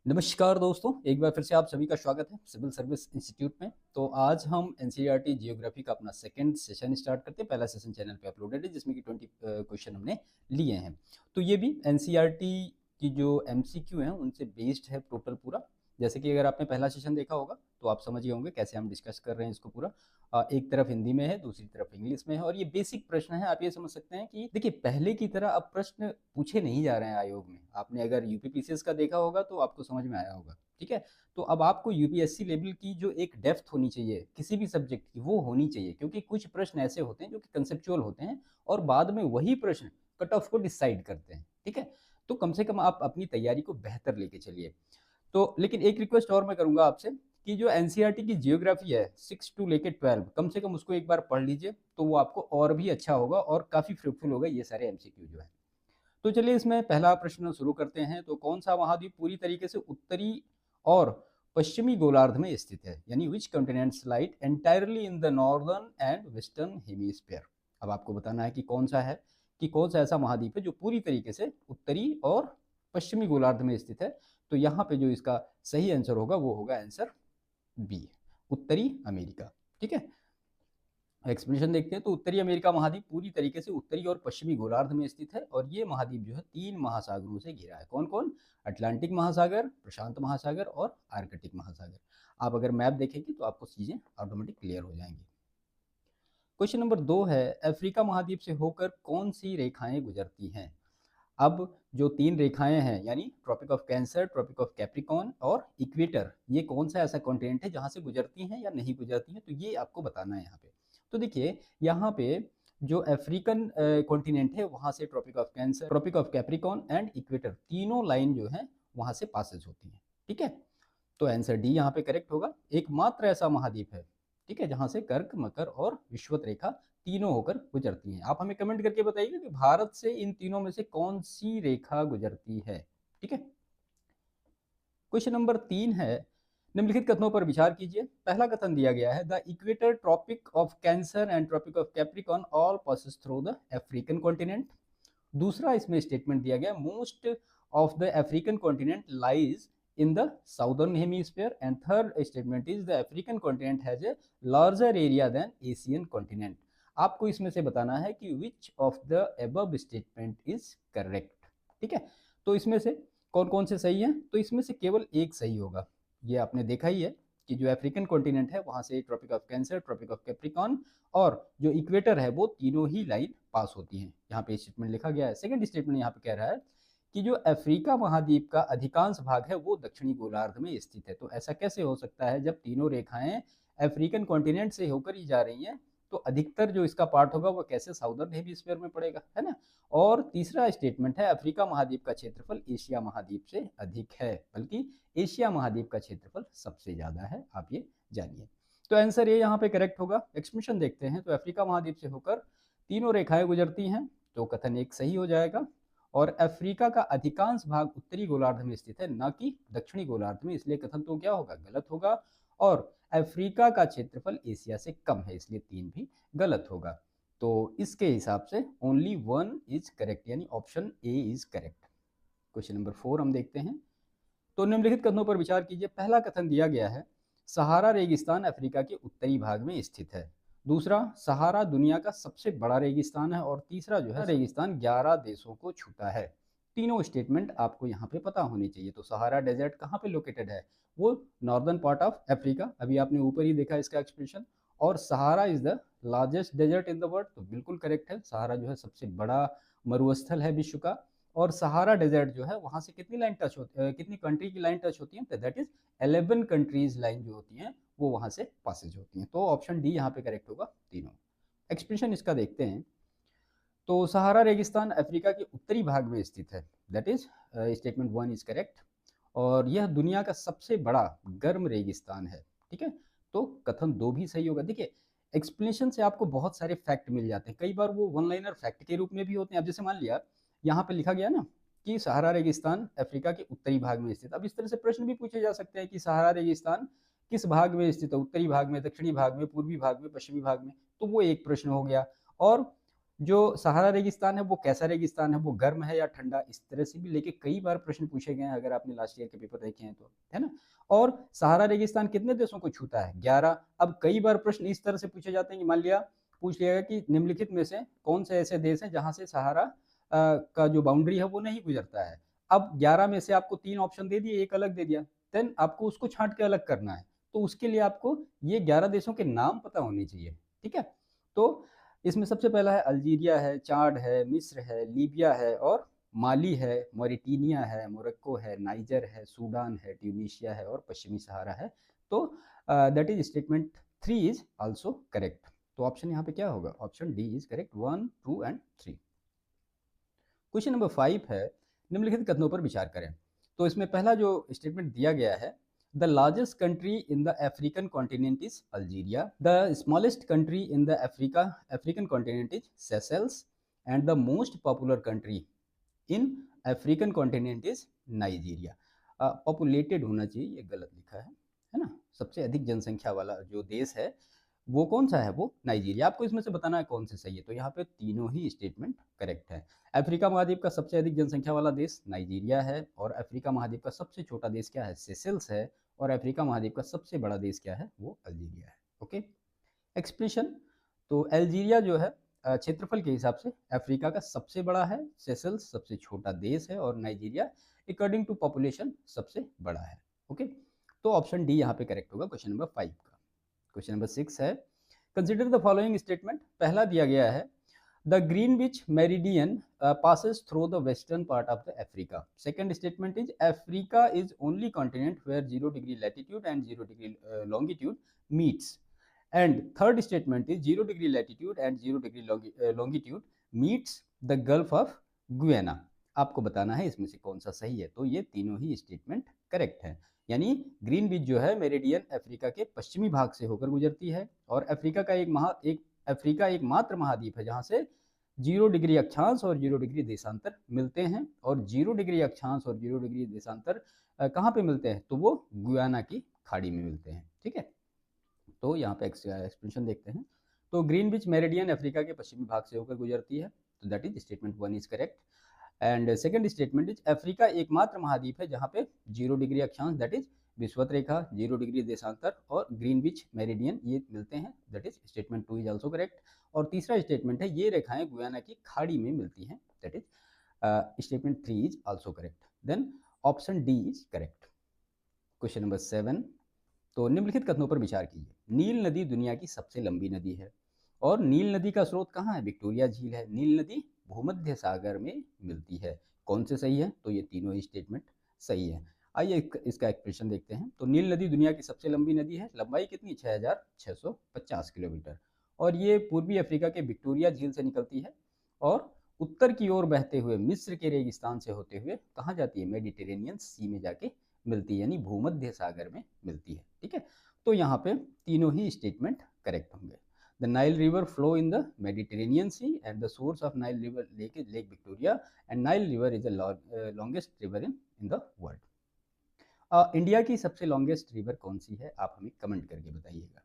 नमस्कार दोस्तों, एक बार फिर से आप सभी का स्वागत है सिविल सर्विस इंस्टीट्यूट में। तो आज हम एनसीईआरटी जियोग्राफी का अपना सेकंड सेशन स्टार्ट करते हैं। पहला सेशन चैनल पे अपलोडेड है जिसमें कि 20 क्वेश्चन हमने लिए हैं। तो ये भी एनसीईआरटी की जो एमसीक्यू हैं उनसे बेस्ड है टोटल पूरा। जैसे कि अगर आपने पहला सेशन देखा होगा तो आप समझ गए होंगे कैसे हम डिस्कस कर रहे हैं इसको पूरा। एक तरफ हिंदी में है, दूसरी तरफ इंग्लिश में है, और ये बेसिक प्रश्न है। आप ये समझ सकते हैं कि देखिए, पहले की तरह अब प्रश्न पूछे नहीं जा रहे हैं आयोग में। आपने अगर यूपीपीसीएस का देखा होगा तो आपको समझ में आया होगा, ठीक है। तो अब आपको यूपीएससी लेवल की जो एक डेप्थ होनी चाहिए किसी भी सब्जेक्ट की, वो होनी चाहिए, क्योंकि कुछ प्रश्न ऐसे होते हैं जो कि कंसेप्चुअल होते हैं और बाद में वही प्रश्न कट ऑफ को डिसाइड करते हैं, ठीक है। तो कम से कम आप अपनी तैयारी को बेहतर लेके चलिए। तो लेकिन एक रिक्वेस्ट और मैं करूंगा आपसे कि जो एनसीईआरटी की जियोग्राफी है 6 टू लेके 12, कम से कम उसको एक बार पढ़ लीजिए, तो वो आपको और भी अच्छा होगा और काफी फ्रूटफुल होगा ये सारे एमसीक्यू जो है। तो चलिए इसमें पहला प्रश्न शुरू करते हैं। तो कौन सा महाद्वीप पूरी तरीके से उत्तरी और पश्चिमी गोलार्ध में स्थित है, यानी which continents lie entirely in the northern and western hemisphere. अब आपको बताना है कि कौन सा है, कि कौन सा ऐसा महाद्वीप है जो पूरी तरीके से उत्तरी और पश्चिमी गोलार्ध में स्थित है। तो यहाँ पे जो इसका सही आंसर होगा वो होगा आंसर बी, उत्तरी अमेरिका, ठीक है। एक्सप्लेनेशन देखते हैं। तो उत्तरी अमेरिका महाद्वीप पूरी तरीके से उत्तरी और पश्चिमी गोलार्ध में स्थित है, और ये महाद्वीप जो है 3 महासागरों से घिरा है। कौन कौन? अटलांटिक महासागर, प्रशांत महासागर और आर्कटिक महासागर। आप अगर मैप देखेंगे तो आपको चीजें ऑटोमेटिक क्लियर हो जाएंगी। क्वेश्चन नंबर 2 है, अफ्रीका महाद्वीप से होकर कौन सी रेखाएं गुजरती हैं? अब जो 3 रेखाएं हैं, यानी Tropic of Cancer, Tropic of Capricorn और इक्वेटर, ये कौन सा ऐसा कॉन्टिनेंट है जहां से गुजरती हैं या नहीं गुजरती हैं, तो ये आपको बताना है यहाँ पे। तो देखिए, यहाँ पे जो अफ्रीकन कॉन्टिनेंट है वहां से Tropic of Cancer, Tropic of Capricorn and equator, तीनों लाइन जो है वहां से पासेज होती हैं, ठीक है। तो आंसर डी यहाँ पे करेक्ट होगा। एकमात्र ऐसा महाद्वीप है, ठीक है, जहां से कर्क, मकर और विषुवत रेखा तीनों होकर गुजरती हैं। आप हमें कमेंट करके बताइएगा कि भारत से इन तीनों में से कौन सी रेखा गुजरती है, ठीक है। क्वेश्चन नंबर 3 है, निम्नलिखित कथनों पर विचार कीजिए। पहला कथन दिया गया है, the equator, Tropic of Cancer and Tropic of Capricorn all passes through the African continent. दूसरा इसमें स्टेटमेंट दिया गया, most of the African continent lies in the southern hemisphere, and third statement is the African continent has a larger area than Asian continent। आपको इसमें से बताना है कि which of the above statement is correct, ठीक है। तो इसमें से कौन कौन से सही हैं? तो इसमें से केवल एक सही होगा। ये आपने देखा ही है कि जो अफ्रीकन कॉन्टिनेंट है वहां से Tropic of Cancer, Tropic of Capricorn और जो इक्वेटर है वो तीनों ही लाइन पास होती हैं। यहाँ पे स्टेटमेंट लिखा गया है। सेकंड स्टेटमेंट यहाँ पे कह रहा है कि जो अफ्रीका महाद्वीप का अधिकांश भाग है वो दक्षिणी गोलार्ध में स्थित है। तो ऐसा कैसे हो सकता है, जब तीनों रेखाएं अफ्रीकन कॉन्टिनेंट से होकर ही जा रही हैं, तो अधिकतर जो इसका पार्ट होगा वो कैसे साउदर्न हेमिस्फीयर में पड़ेगा, है ना। और तीसरा स्टेटमेंट है, अफ्रीका महाद्वीप का क्षेत्रफल एशिया महाद्वीप से अधिक है, बल्कि एशिया महाद्वीप का क्षेत्रफल सबसे ज्यादा है, आप ये जानिए। तो आंसर ये यहाँ पे करेक्ट होगा। एक्सप्लेनेशन देखते हैं। तो अफ्रीका महाद्वीप से होकर तीनों रेखाएं गुजरती हैं, तो कथन एक सही हो जाएगा। और अफ्रीका का अधिकांश भाग उत्तरी गोलार्ध में स्थित है, न कि दक्षिणी गोलार्ध में, इसलिए कथन तो क्या होगा? गलत होगा। और अफ्रीका का क्षेत्रफल एशिया से कम है, इसलिए 3 भी गलत होगा। तो इसके हिसाब से ओनली 1 इज करेक्ट, यानी option A is correct. Question number 4 हम देखते हैं। तो निम्नलिखित कथनों पर विचार कीजिए। पहला कथन दिया गया है, सहारा रेगिस्तान अफ्रीका के उत्तरी भाग में स्थित है। दूसरा, सहारा दुनिया का सबसे बड़ा रेगिस्तान है। और तीसरा जो है, रेगिस्तान 11 देशों को छूता है। तीनों स्टेटमेंट आपको यहाँ पे पता होनी चाहिए। तो सहारा डेजर्ट कहाँ पे लोकेटेड है? वो नॉर्दर्न पार्ट ऑफ अफ्रीका, अभी आपने ऊपर ही देखा इसका एक्सप्रेशन। और Sahara is the largest desert in the world, तो बिल्कुल करेक्ट है। सहारा जो है सबसे बड़ा मरुस्थल है विश्व का। और सहारा डेजर्ट जो है वहां से कितनी लाइन टच होती है, कितनी कंट्री की लाइन टच होती है? दैट इज 11 कंट्रीज लाइन जो होती हैं वो वहां से पासेज होती हैं। तो ऑप्शन डी यहाँ पे करेक्ट होगा तीनों। एक्सप्रेशन इसका देखते हैं। तो सहारा रेगिस्तान अफ्रीका के उत्तरी भाग में स्थित है, that is statement 1 is correct. और यह दुनिया का सबसे बड़ा गर्म रेगिस्तान है, ठीक है। तो कथन 2 भी सही होगा। देखिए, एक्सप्लेनेशन से आपको बहुत सारे फैक्ट मिल जाते हैं, कई बार वो वन लाइनर फैक्ट के रूप में भी होते हैं। अब जैसे मान लिया यहाँ पे लिखा गया ना कि सहारा रेगिस्तान अफ्रीका के उत्तरी भाग में स्थित। अब इस तरह से प्रश्न भी पूछे जा सकते हैं कि सहारा रेगिस्तान किस भाग में स्थित है? उत्तरी भाग में, दक्षिणी भाग में, पूर्वी भाग में, पश्चिमी भाग में। तो वो एक प्रश्न हो गया। और जो सहारा रेगिस्तान है वो कैसा रेगिस्तान है, वो गर्म है या ठंडा, इस तरह से भी लेके कई बार प्रश्न पूछे गए हैं अगर आपने लास्ट ईयर के पेपर देखे हैं तो, है ना। और सहारा रेगिस्तान कितने देशों को छूता है, 11। अब कई बार प्रश्न इस तरह से पूछे जाते हैं कि मान लिया पूछ लिया गया कि निम्नलिखित में से कौन से ऐसे देश हैं जहां से सहारा का जो बाउंड्री है वो नहीं गुजरता है। अब 11 में से आपको 3 ऑप्शन दे दिए, एक अलग दे दिया, देन आपको उसको छांट के अलग करना है। तो उसके लिए आपको ये 11 देशों के नाम पता होने चाहिए, ठीक है। तो इसमें सबसे पहला है अल्जीरिया है, चाड है, मिस्र है, लीबिया है और माली है, मॉरिटानिया है, मोरक्को है, नाइजर है, सूडान है, ट्यूनीशिया है और पश्चिमी सहारा है। तो that is statement 3 is also correct. तो ऑप्शन यहाँ पे क्या होगा, option D is correct, 1, 2 and 3। Question number 5 है, निम्नलिखित कथनों पर विचार करें। तो इसमें पहला जो स्टेटमेंट दिया गया है, the largest country in the African continent is Algeria, the smallest country in the African continent is Seychelles and the most popular country in African continent is Nigeria. Populated होना चाहिए, ये गलत लिखा है ना। सबसे अधिक जनसंख्या वाला जो देश है वो कौन सा है, वो नाइजीरिया। आपको इसमें से बताना है कौन से सही है। तो यहाँ पे तीनों ही स्टेटमेंट करेक्ट है। अफ्रीका महाद्वीप का सबसे अधिक जनसंख्या वाला देश नाइजीरिया है, और अफ्रीका महाद्वीप का सबसे छोटा देश क्या है, सेशेल्स है, और अफ्रीका महाद्वीप का सबसे बड़ा देश क्या है, वो अल्जीरिया है। Okay, explanation. तो अल्जीरिया जो है क्षेत्रफल के हिसाब से अफ्रीका का सबसे बड़ा है, सेशेल्स सबसे छोटा देश है, और नाइजीरिया अकॉर्डिंग टू पॉपुलेशन सबसे बड़ा है। ओके, तो ऑप्शन डी यहाँ पे करेक्ट होगा क्वेश्चन नंबर 5 का। क्वेश्चन नंबर 6 है, कंसिडर द फॉलोइंग स्टेटमेंट। पहला दिया गया है, the Greenwich meridian passes through the western part of the Africa. Second statement is Africa is only continent where 0 degree latitude and 0 degree longitude meets. And third statement is 0 degree latitude and 0 degree longitude meets the Gulf of Guyana. आपको बताना है इसमें से कौन सा सही है। तो ये तीनों ही स्टेटमेंट करेक्ट है। यानी ग्रीन बीच जो है मेरिडियन अफ्रीका के पश्चिमी भाग से होकर गुजरती है, और अफ्रीका का अफ्रीका एक मात्र महाद्वीप है जहां से 0 डिग्री अक्षांश और 0 डिग्री देशांतर मिलते हैं, और 0 डिग्री अक्षांश और 0 डिग्री देशांतर कहाँ पे मिलते हैं, तो वो गुयाना की खाड़ी में मिलते हैं। ठीक है, तो यहाँ पे एक्सप्लेनेशन देखते हैं। तो ग्रीनविच मेरिडियन अफ्रीका के पश्चिमी भाग से होकर गुजरती है, तो that is statement 1 is correct. And second statement is Africa एकमात्र महाद्वीप है जहाँ पे 0 डिग्री अक्षांश दैट इज विषुवत रेखा, 0 डिग्री देशांतर और ग्रीनविच मेरिडियन ये मिलते हैं, that is statement 2 is also correct. और तीसरा स्टेटमेंट है ये रेखाएं गुयाना की खाड़ी में मिलती हैं, that is statement 3 is also correct. Then option D is correct. Question number 7, तो निम्नलिखित कथनों पर विचार कीजिए। नील नदी दुनिया की सबसे लंबी नदी है, और नील नदी का स्रोत कहाँ है, विक्टोरिया झील है। नील नदी भूमध्य सागर में मिलती है। कौन से सही है, तो ये तीनों ही स्टेटमेंट सही है। आइए इसका एक्सप्रेशन देखते हैं। तो नील नदी दुनिया की सबसे लंबी नदी है, लंबाई कितनी, 6650 किलोमीटर, और ये पूर्वी अफ्रीका के विक्टोरिया झील से निकलती है और उत्तर की ओर बहते हुए मिस्र के रेगिस्तान से होते हुए कहाँ जाती है, मेडिटेरेनियन सी में जाके मिलती है, यानी भूमध्य सागर में मिलती है। ठीक है, तो यहाँ पे तीनों ही स्टेटमेंट करेक्ट होंगे। The Nile river flow in the Mediterranean sea and the source of Nile river lake is Lake Victoria, and Nile river is the longest river in the world. India की सबसे longest river कौन सी है, आप हमें comment करके बताइएगा।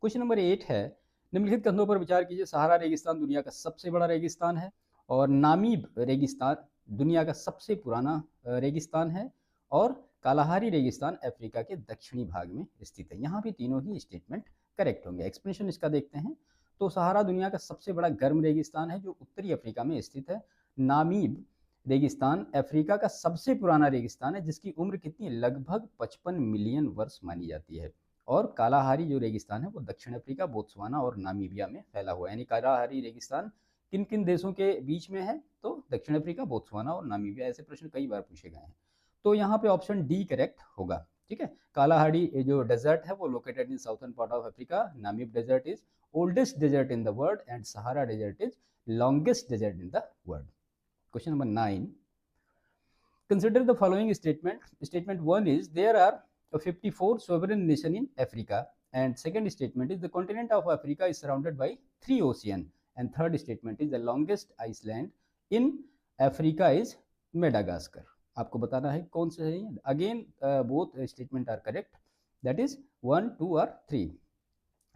Question number 8 है, निम्नलिखित कथनों पर विचार कीजिए। सहारा रेगिस्तान दुनिया का सबसे बड़ा रेगिस्तान है, और नामीब रेगिस्तान दुनिया का सबसे पुराना रेगिस्तान है, और कालाहारी रेगिस्तान अफ्रीका के दक्षिणी भाग में स्थित है। यहाँ भी तीनों ही स्टेटमेंट करेक्ट होंगे। एक्सप्लेनेशन इसका देखते हैं। तो सहारा दुनिया का सबसे बड़ा गर्म रेगिस्तान है जो उत्तरी अफ्रीका में स्थित है। नामीब रेगिस्तान अफ्रीका का सबसे पुराना रेगिस्तान है जिसकी उम्र कितनी, लगभग 55 मिलियन वर्ष मानी जाती है। और कालाहारी जो रेगिस्तान है वो दक्षिण अफ्रीका, बोत्सवाना और नामीबिया में फैला हुआ है। यानी कालाहारी रेगिस्तान किन किन देशों के बीच में है, तो दक्षिण अफ्रीका, बोत्सवाना और नामीबिया। ऐसे प्रश्न कई बार पूछे गए हैं, तो यहाँ पे ऑप्शन डी करेक्ट होगा। ठीक है, कालाहारी जो डेजर्ट है वो located in southern part of Africa. Namib desert is oldest desert in the world, and Sahara desert is longest desert in the world. Question number 9, consider the following statement. Statement 1 is there are 54 sovereign nations in Africa, and second statement is the continent of Africa is surrounded by 3 oceans, and third statement is the longest island in Africa is Madagascar. आपको बताना है कौन से है। Again both statement are correct, that is 1, 2 और 3।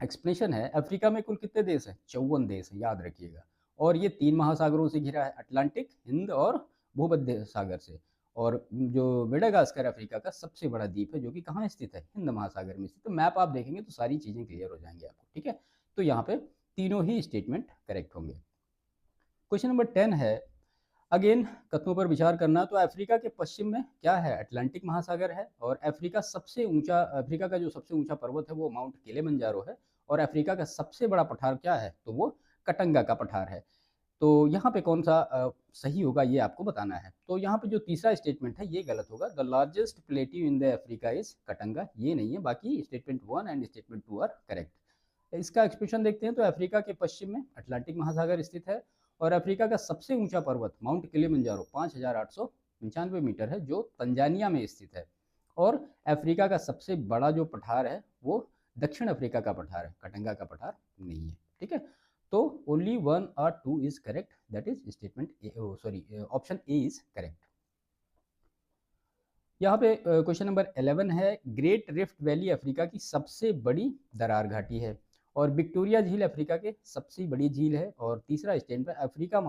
Explanation है, Africa में कुल कितने देश हैं, 54 देश हैं, याद रखिएगा, और ये 3 महासागरों से घिरा है, अटलांटिक, हिंद और भूमध्य सागर से। और जो मेडागास्कर अफ्रीका का सबसे बड़ा द्वीप है, जो कि कहाँ स्थित है, हिंद महासागर में स्थित। तो मैप आप देखेंगे तो सारी चीज़ें क्लियर हो जाएंगी आपको, ठीक है। तो यहाँ पे तीनों ही स्टेटमेंट करेक्ट होंगे। क्वेश्चन नंबर 10 है, अगेन कथनों पर विचार करना। तो अफ्रीका के पश्चिम में क्या है, अटलांटिक महासागर है। और अफ्रीका का जो सबसे ऊंचा पर्वत है वो माउंट किलिमंजारो है। और अफ्रीका का सबसे बड़ा पठार क्या है, तो वो कटंगा का पठार है। तो यहाँ पे कौन सा सही होगा ये आपको बताना है। तो यहाँ पे जो तीसरा स्टेटमेंट है ये गलत होगा। The largest plateau in the Africa is Katanga, ये नहीं है। बाकी statement 1 and statement 2 are correct. इसका एक्सप्रेशन देखते हैं। तो अफ्रीका के पश्चिम में अटलांटिक महासागर स्थित है और अफ्रीका का सबसे ऊंचा पर्वत माउंट किलिमंजारो 5895 मीटर है, जो तंजानिया में स्थित है। और अफ्रीका का सबसे बड़ा जो पठार है वो दक्षिण अफ्रीका का पठार है, कटंगा का पठार नहीं है, ठीक है। तो ओनली 1 और 2 is correct, that is statement option A is correct. यहाँ पे क्वेश्चन नंबर 11 है, ग्रेट रिफ्ट वैली अफ्रीका की सबसे बड़ी दरार घाटी है और विक्टोरिया झील अफ्रीका के सबसे बड़ी झील है। और तीसरा स्टेटमेंट, अफ्रीका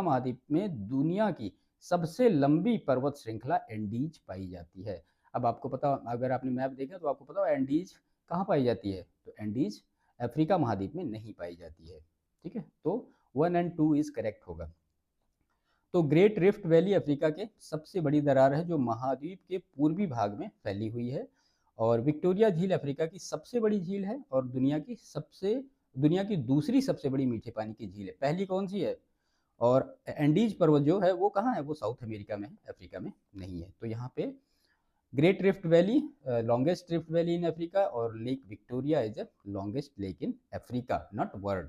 महाद्वीप में दुनिया की सबसे लंबी पर्वत श्रृंखला एंडीज पाई जाती है। अब आपको पता, अगर आपने मैप देखा तो आपको पता है एंडीज कहाँ पाई जाती है, तो एंडीज अफ्रीका महाद्वीप में नहीं पाई जाती है, ठीक है। तो 1 एंड 2 इज करेक्ट होगा। तो ग्रेट रिफ्ट वैली अफ्रीका के सबसे बड़ी दरार है जो महाद्वीप के पूर्वी भाग में फैली हुई है। और विक्टोरिया झील अफ्रीका की सबसे बड़ी झील है और दुनिया की दूसरी सबसे बड़ी मीठे पानी की झील है। पहली कौन सी है, और एंडीज पर्वत जो है वो कहाँ है, वो साउथ अमेरिका में है, अफ्रीका में नहीं है। तो यहाँ पे great rift valley longest rift valley in Africa और lake Victoria is the longest lake in Africa, not world.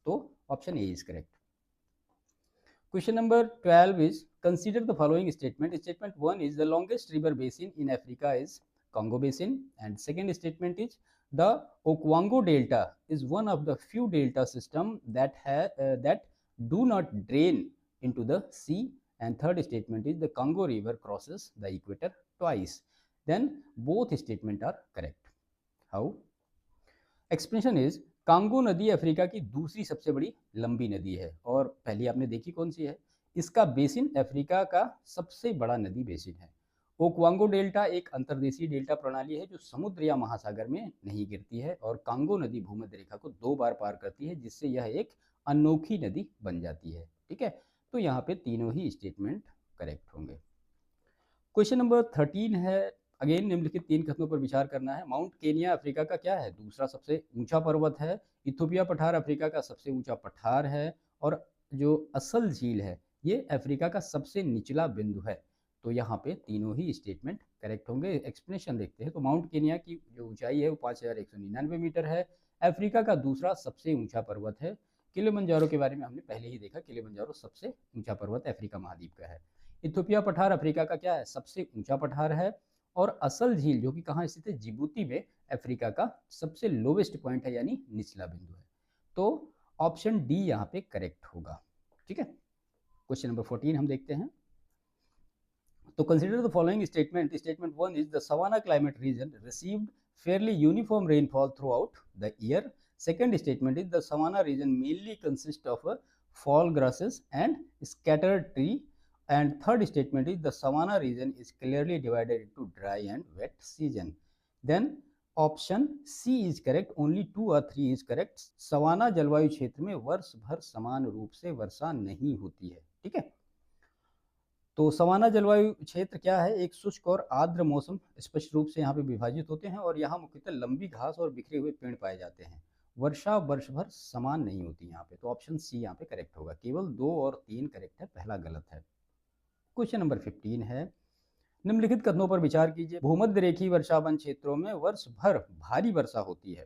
तो option A is correct. Question number 12 is, consider the following statement. Statement 1 is, the longest river basin in Africa is Congo Basin, and second statement is, the Okwango Delta is one of the few delta system that do not drain into the sea, and third statement is, the Congo River crosses the equator twice. Then both statements are correct. How? Explanation is, Congo नदी Africa की दूसरी सबसे बड़ी लंबी नदी है और पहली आपने देखी कौन सी है, इसका बेसिन अफ्रीका का सबसे बड़ा नदी बेसिन है। ओक्वांगो डेल्टा एक अंतर्देशीय डेल्टा प्रणाली है जो समुद्र या महासागर में नहीं गिरती है और कांगो नदी भूमध्य रेखा को 2 बार पार करती है, जिससे यह एक अनोखी नदी बन जाती है, ठीक है। तो यहाँ पे तीनों ही स्टेटमेंट करेक्ट होंगे। क्वेश्चन नंबर 13 है, अगेन निम्नलिखित 3 कथनों पर विचार करना है। माउंट केनिया अफ्रीका का क्या है, दूसरा सबसे ऊंचा पर्वत है। इथोपिया पठार अफ्रीका का सबसे ऊंचा पठार है और जो असल झील है ये अफ्रीका का सबसे निचला बिंदु है। तो यहाँ पे तीनों ही स्टेटमेंट करेक्ट होंगे। एक्सप्लेनेशन देखते हैं। तो माउंट केनिया की जो ऊंचाई है वो 5199 मीटर है। अफ्रीका का दूसरा सबसे ऊंचा पर्वत है। किलिमंजारो के बारे में हमने पहले ही देखा, किलिमंजारो सबसे ऊंचा पर्वत अफ्रीका महाद्वीप का है। इथोपिया पठार अफ्रीका का क्या है, सबसे ऊंचा पठार है। और असल झील जो कि कहाँ स्थित है, जिबूती में, अफ्रीका का सबसे लोवेस्ट पॉइंट है यानी निचला बिंदु है। तो ऑप्शन डी यहाँ पे करेक्ट होगा, ठीक है। क्वेश्चन नंबर 14 हम देखते हैं। तो consider the following statement. Statement 1 is, the savanna climate region received fairly uniform rainfall throughout the year. Second statement is, the savanna region mainly consists of fall grasses and scattered tree. And third statement is, the savanna region is clearly divided into dry and wet season. Then option C is correct. Only 2 or 3 is correct. Savanna जलवायु क्षेत्र में वर्ष भर समान रूप से वर्षा नहीं होती है, ठीक है। तो सवाना जलवायु क्षेत्र क्या है, एक शुष्क और आर्द्र मौसम स्पष्ट रूप से यहाँ पे विभाजित होते हैं और यहाँ मुख्यतः लंबी घास और बिखरे हुए पेड़ पाए जाते हैं। वर्षा वर्ष भर समान नहीं होती यहाँ पे। तो ऑप्शन सी यहाँ पे करेक्ट होगा। केवल 2 और 3 करेक्ट है, पहला गलत है। क्वेश्चन नंबर 15 है, निम्नलिखित कथनों पर विचार कीजिए। भूमध्य रेखीय वर्षा वन क्षेत्रों में वर्ष भर भारी वर्षा होती है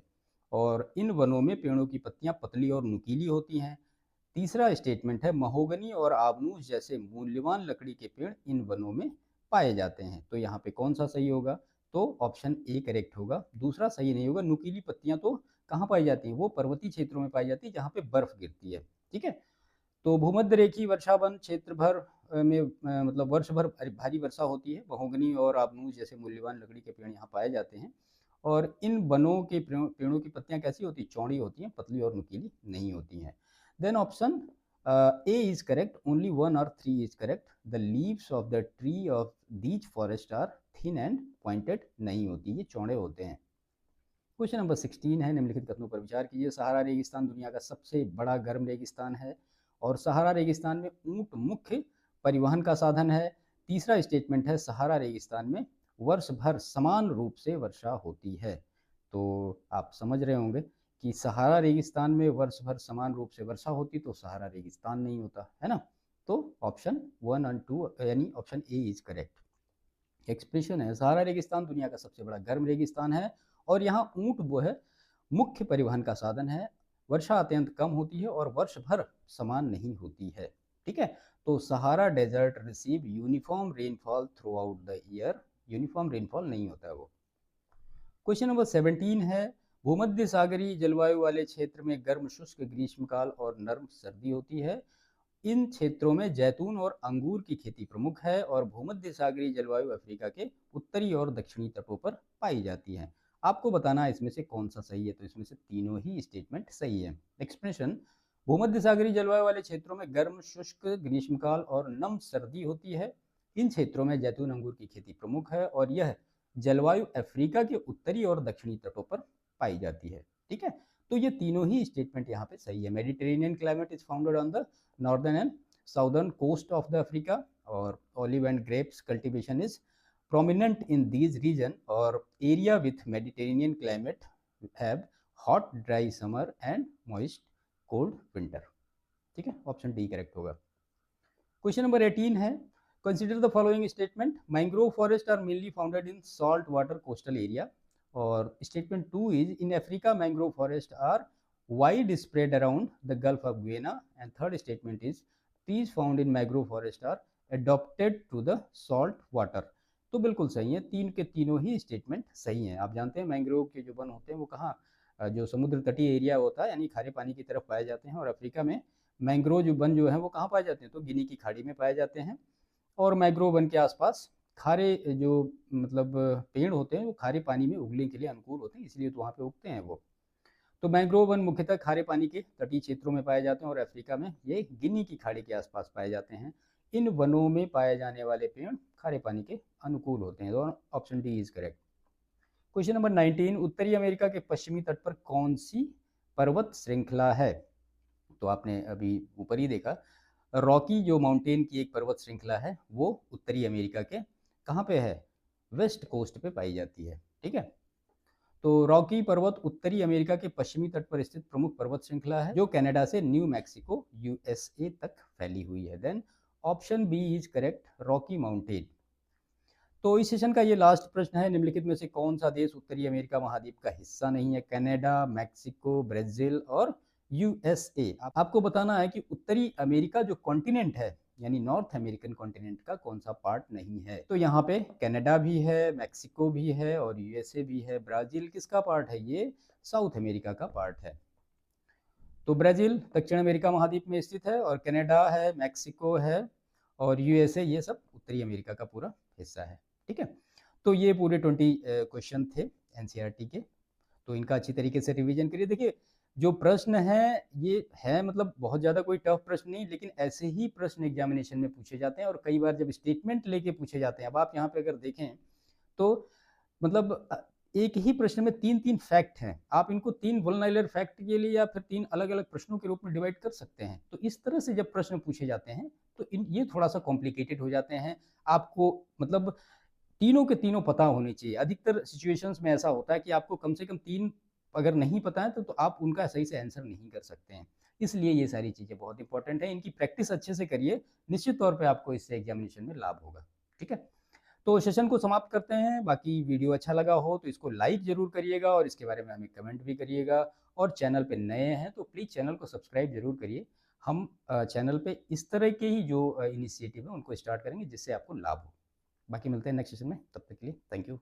और इन वनों में पेड़ों की पत्तियां पतली और नुकीली होती हैं। तीसरा स्टेटमेंट है, महोगनी और आबनूस जैसे मूल्यवान लकड़ी के पेड़ इन वनों में पाए जाते हैं। तो यहाँ पे कौन सा सही होगा, तो ऑप्शन ए करेक्ट होगा। दूसरा सही नहीं होगा। नुकीली पत्तियां तो कहाँ पाई जाती हैं, वो पर्वतीय क्षेत्रों में पाई जाती है जहाँ पे बर्फ गिरती है, ठीक है। तो भूमध्य रेखीय वर्षा वन क्षेत्र भर में मतलब वर्ष भर भारी वर्षा होती है। महोगनी और आबनूस जैसे मूल्यवान लकड़ी के पेड़ यहाँ पाए जाते हैं और इन वनों के पेड़ों की पत्तियां कैसी होती हैं, चौड़ी होती हैं, पतली और नुकीली नहीं होती हैं। Then option A is correct, only 1 or 3 is correct. The leaves of the tree of these forest are thin and pointed नहीं होती, ये चौड़े होते हैं। क्वेश्चन नंबर 16 है, निम्नलिखित कथनों पर विचार कीजिए। सहारा रेगिस्तान दुनिया का सबसे बड़ा गर्म रेगिस्तान है और सहारा रेगिस्तान में ऊंट मुख्य परिवहन का साधन है। तीसरा स्टेटमेंट है, सहारा रेगिस्तान में वर्ष भर समान रूप से वर्षा होती है। तो आप समझ रहे होंगे कि सहारा रेगिस्तान में वर्ष भर समान रूप से वर्षा होती तो सहारा रेगिस्तान नहीं होता, है ना। तो ऑप्शन 1 और 2 यानी option A is correct. Expression है, सहारा रेगिस्तान दुनिया का सबसे बड़ा गर्म रेगिस्तान है और यहाँ ऊंट वो है मुख्य परिवहन का साधन है। वर्षा अत्यंत कम होती है और वर्ष भर समान नहीं होती है। ठीक है, तो Sahara desert receive uniform rainfall throughout the year, uniform rainfall नहीं होता है वो। क्वेश्चन नंबर 17 है, भूमध्य सागरीय जलवायु वाले क्षेत्र में गर्म शुष्क ग्रीष्मकाल और नर्म सर्दी होती है। इन क्षेत्रों में जैतून और अंगूर की खेती प्रमुख है और भूमध्य सागरीय जलवायु अफ्रीका के उत्तरी और दक्षिणी तटों पर पाई जाती है। आपको बताना है इसमें से कौन सा सही है, तो इसमें से तीनों ही स्टेटमेंट सही है। एक्सप्रेशन, भूमध्य सागरीय जलवायु वाले क्षेत्रों में गर्म शुष्क ग्रीष्मकाल और नम सर्दी होती है। इन क्षेत्रों में जैतून अंगूर की खेती प्रमुख है और यह जलवायु अफ्रीका के उत्तरी और दक्षिणी तटों पर पाई जाती है। ठीक है, तो ये तीनों ही स्टेटमेंट यहाँ पे सही है। Mediterranean climate is founded on the northern and southern coast of the Africa और olive and grapes cultivation is prominent in these region or area with Mediterranean climate have hot dry summer and moist cold winter। ठीक है, option D correct होगा। Question number 18 है, consider the following statement, mangrove forest are mainly founded in salt water coastal area. और statement 2 is in Africa mangrove forest are wide spread around the gulf of Guinea. And third statement is trees found in mangrove forest are adapted to the salt water. तो बिल्कुल सही है, तीन के तीनों ही statement सही हैं। आप जानते हैं मैंग्रोव के जो वन होते हैं वो कहाँ, जो समुद्र तटीय एरिया होता है यानी खारे पानी की तरफ पाए जाते हैं। और अफ्रीका में मैंग्रोव जो वन जो है वो कहाँ पाए जाते हैं, तो गिनी की खाड़ी में पाए जाते हैं। और मैंग्रोव वन के आसपास खारे जो मतलब पेड़ होते हैं वो खारे पानी में उगने के लिए अनुकूल होते हैं, इसलिए तो वहाँ पे उगते हैं वो। तो मैंग्रोव वन मुख्यतः खारे पानी के तटीय क्षेत्रों में पाए जाते हैं और अफ्रीका में ये गिनी की खाड़ी के आसपास पाए जाते हैं। इन वनों में पाए जाने वाले पेड़ खारे पानी के अनुकूल होते हैं। तो option D is correct. Question number 19, उत्तरी अमेरिका के पश्चिमी तट पर कौन सी पर्वत श्रृंखला है। तो आपने अभी ऊपर ही देखा, रॉकी जो माउंटेन की एक पर्वत श्रृंखला है वो उत्तरी अमेरिका के कहाँ पे है, वेस्ट कोस्ट पे पाई जाती है। ठीक है, तो रॉकी पर्वत उत्तरी अमेरिका के पश्चिमी तट पर स्थित प्रमुख पर्वत श्रृंखला है जो कनाडा से न्यू मैक्सिको यूएसए तक फैली हुई है। Then option B is correct, Rocky Mountain. तो इस सेशन का ये लास्ट प्रश्न है, निम्नलिखित में से कौन सा देश उत्तरी अमेरिका महाद्वीप का हिस्सा नहीं है। कनाडा, मैक्सिको, ब्राजील और यूएसए। आपको बताना है कि उत्तरी अमेरिका जो कॉन्टिनेंट है यानी नॉर्थ अमेरिकन कॉन्टिनेंट का कौन सा पार्ट नहीं है। तो यहाँ पे कनाडा भी है, मैक्सिको भी है और यूएसए भी है। ब्राजील किसका पार्ट है, ये साउथ अमेरिका का पार्ट है। तो ब्राजील दक्षिण अमेरिका महाद्वीप में स्थित है और कनाडा है, मैक्सिको है और यूएसए, ये सब उत्तरी अमेरिका का पूरा हिस्सा है। ठीक है, तो ये पूरे 20 क्वेश्चन थे एनसीईआरटी के। तो इनका अच्छी तरीके से रिवीजन करिए। देखिए जो प्रश्न है ये है मतलब बहुत ज़्यादा कोई टफ प्रश्न नहीं, लेकिन ऐसे ही प्रश्न एग्जामिनेशन में पूछे जाते हैं और कई बार जब स्टेटमेंट लेके पूछे जाते हैं। अब आप यहाँ पे अगर देखें तो मतलब एक ही प्रश्न में 3-3 फैक्ट हैं, आप इनको 3 वल्नरेबल फैक्ट के लिए या फिर 3 अलग अलग प्रश्नों के रूप में डिवाइड कर सकते हैं। तो इस तरह से जब प्रश्न पूछे जाते हैं तो ये थोड़ा सा कॉम्प्लिकेटेड हो जाते हैं। आपको मतलब तीनों के तीनों पता होने चाहिए। अधिकतर सिचुएशंस में ऐसा होता है कि आपको कम से कम 3 अगर नहीं पता है तो आप उनका सही से आंसर नहीं कर सकते हैं। इसलिए ये सारी चीज़ें बहुत इंपॉर्टेंट है, इनकी प्रैक्टिस अच्छे से करिए, निश्चित तौर पे आपको इससे एग्जामिनेशन में लाभ होगा। ठीक है, तो सेशन को समाप्त करते हैं। बाकी वीडियो अच्छा लगा हो तो इसको लाइक जरूर करिएगा और इसके बारे में हमें कमेंट भी करिएगा। और चैनल पे नए हैं तो प्लीज़ चैनल को सब्सक्राइब जरूर करिए। हम चैनल पे इस तरह के ही जो इनिशिएटिव है उनको स्टार्ट करेंगे जिससे आपको लाभ हो। बाकी मिलते हैं नेक्स्ट सेशन में, तब तक के लिए थैंक यू।